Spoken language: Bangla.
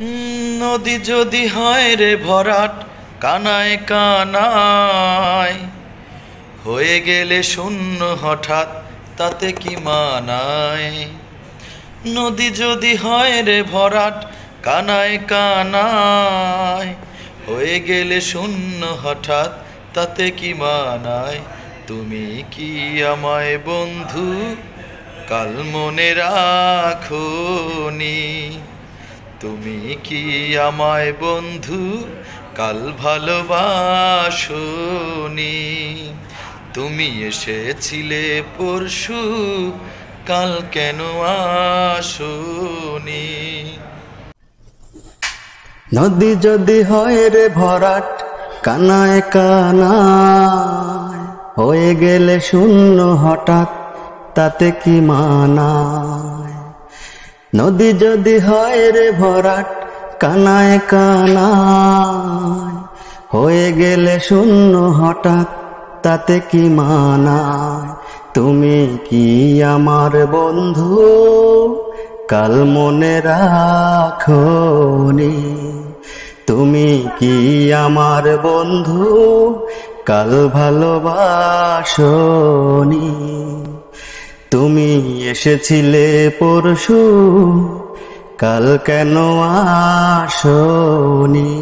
নদী যদি হয় রে ভরাট কানায় কানায়, হয়ে গেলে শূন্য হঠাৎ তাতে কি মানায়। নদী যদি হয় রে ভরাট কানায় কানায়, হয়ে গেলে শূন্য হঠাৎ তাতে কি মানায়। তুমি কি আমায় বন্ধু কাল মনে রাখোনি? তুমি কি আমায় বন্ধু কাল ভালোবাসোনি? তুমি এসেছিলে পরশু, কাল কেন আসোনি? নদী যদি হয় রে ভরাট কানায় কানায়, হয়ে গেলে শূন্য হঠাৎ তাতে কি মানায়। নদী যদি হয় রে ভরাট কানায় কানায়, হয়ে গেলে শূন্য হঠাৎ তাতে কি মানায়। তুমি কি আমার বন্ধু কাল মনে রাখোনি? তুমি কি আমার বন্ধু কাল ভালোবাসোনি? তুমি এসেছিলে পরশু, কাল কেন আসোনি?